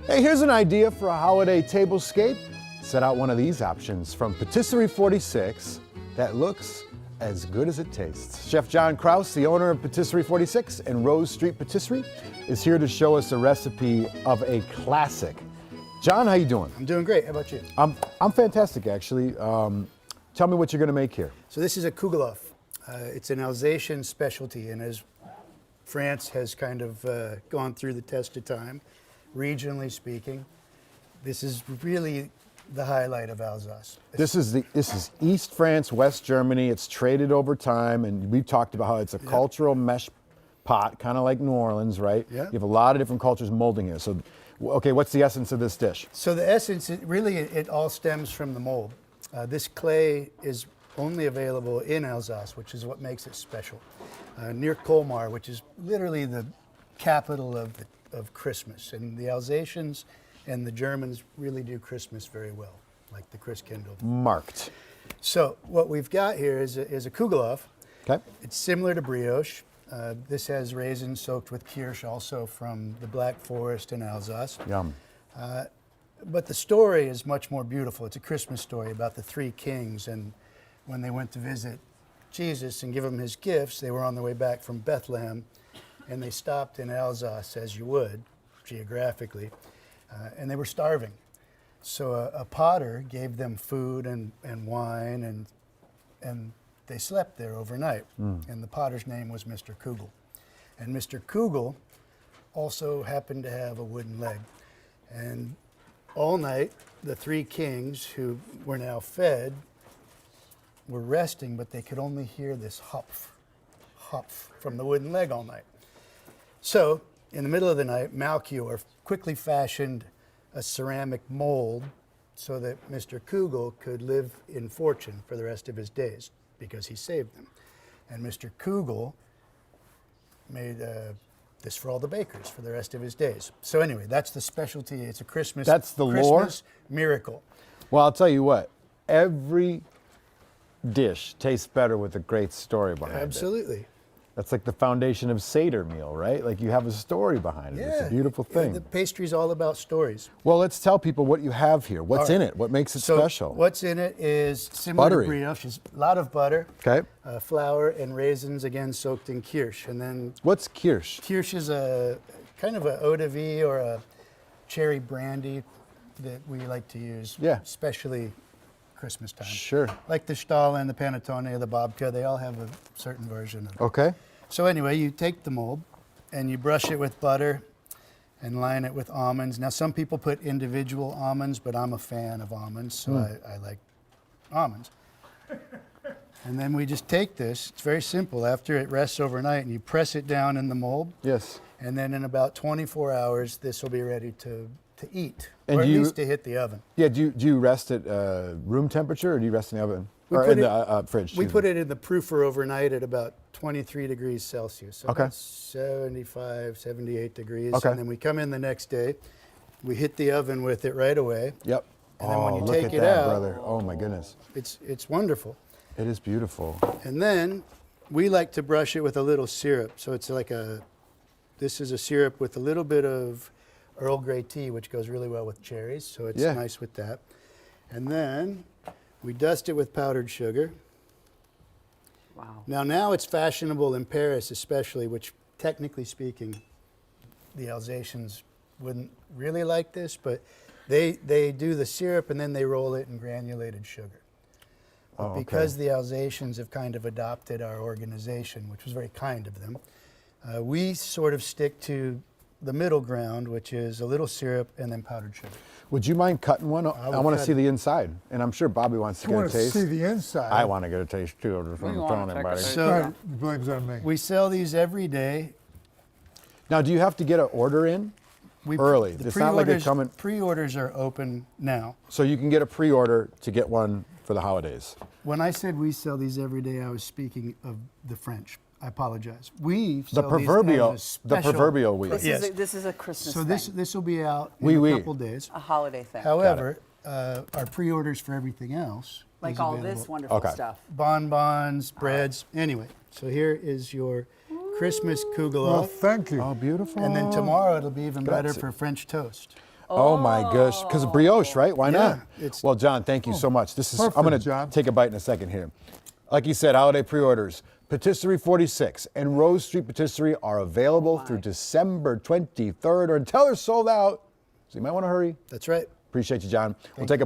Hey, here's an idea for a holiday tablescape. Set out one of these options from Patisserie 46 that looks as good as it tastes. Chef John Kraus, the owner of Patisserie 46 and Rose Street Patisserie, is here to show us a recipe of a classic. John, how you doing? I'm doing great. How about you? I'm fantastic, actually. Tell me what you're going to make here. So this is a Kugelhof. It's an Alsatian specialty, and as France has kind of gone through the test of time, regionally speaking, this is really the highlight of Alsace. This is East France, West Germany. It's traded over time, and we've talked about how it's a cultural mesh pot, kind of like New Orleans, right? Yeah. You have a lot of different cultures molding here. So, okay, what's the essence of this dish? So the essence, it all stems from the mold. This clay is only available in Alsace, which is what makes it special. Near Colmar, which is literally the capital of Christmas. And the Alsatians and the Germans really do Christmas very well, like the Christkindl. Marked. So what we've got here is a Kugelhof. Okay. It's similar to brioche. This has raisins soaked with kirsch, also from the Black Forest in Alsace. Yum. But the story is much more beautiful. It's a Christmas story about the three kings, and when they went to visit Jesus and give him his gifts, they were on their way back from Bethlehem, and they stopped in Alsace, as you would, geographically, and they were starving. So a potter gave them food and wine, and they slept there overnight. And the potter's name was Mr. Kugel. And Mr. Kugel also happened to have a wooden leg. And all night, the three kings who were now fed were resting, but they could only hear this hopf, hopf from the wooden leg all night. So, in the middle of the night, Melchior quickly fashioned a ceramic mold so that Mr. Kugel could live in fortune for the rest of his days, because he saved them. And Mr. Kugel made this for all the bakers for the rest of his days. So anyway, that's the specialty. It's a Christmas. That's the lore? Christmas miracle. Well, I'll tell you what. Every dish tastes better with a great story behind it. Absolutely. That's like the foundation of Seder meal, right? Like you have a story behind it. It's a beautiful thing. The pastry's all about stories. Well, let's tell people what you have here. What's in it? What makes it special? What's in it is similar Buttery. to brioche. It's a lot of butter, Okay. flour, and raisins, again soaked in kirsch. And then What's kirsch? kirsch is a kind of a eau de vie or a cherry brandy that we like to use, especially Christmas time. Sure. Like the Stahlen, the Panettone, the Babka, they all have a certain version of it. Okay. So anyway, you take the mold and you brush it with butter and line it with almonds. Now some people put individual almonds, but I'm a fan of almonds, so I like almonds. And then we just take this, it's very simple, after it rests overnight, and you press it down in the mold. Yes. And then in about 24 hours, this will be ready to eat, And or at least to hit the oven. Yeah, do you rest at room temperature, or do you rest in the oven? We Or put in it- the fridge? We excuse put me. it in the proofer overnight at about 23 degrees Celsius, so Okay. about 75, 78 degrees. Okay. And then we come in the next day, we hit the oven with it right away. Yep. And then when you look take at it that, out, brother. Oh my goodness. it's wonderful. It is beautiful. And then we like to brush it with a little syrup. So it's like this is a syrup with a little bit of Earl Grey tea, which goes really well with cherries. So it's nice with that. And then we dust it with powdered sugar. Wow. Now it's fashionable in Paris especially, which technically speaking, the Alsatians wouldn't really like this, but they do the syrup and then they roll it in granulated sugar. But because the Alsatians have kind of adopted our organization, which was very kind of them, we sort of stick to the middle ground, which is a little syrup and then powdered sugar. Would you mind cutting one? I will want to cut see it. the inside, and I'm sure Bobby wants to I get a want to taste. see the inside. I want to get a taste too. Just We from wanna throwing check everybody. it out. So Right, the blame's on me. we sell these every day. Now, do you have to get an order in early? The It's not like they come in. Pre-orders are open now. So you can get a pre-order to get one for the holidays. When I said we sell these every day, I was speaking of the French. I apologize. We The sell proverbial, these as a the special. proverbial week. Yes. This is a Christmas So thing, this will be out in Oui, a oui. couple days. a holiday thing. However, our pre-orders for everything else like is all available. this wonderful Okay. stuff. Bonbons, breads. Anyway, so here is your Christmas Well, Kugelhof. thank you. Oh, beautiful. And then tomorrow it'll be even better Grazie. for French toast. Oh my gosh, because of brioche, right? Why not? it's- Well, John, thank you so much. This is I'm perfect, going John. to take a bite in a second here. Like you said, holiday pre-orders. Patisserie 46 and Rose Street Patisserie are available through December 23rd or until they're sold out. So you might want to hurry. That's right. Appreciate you, John. We'll take a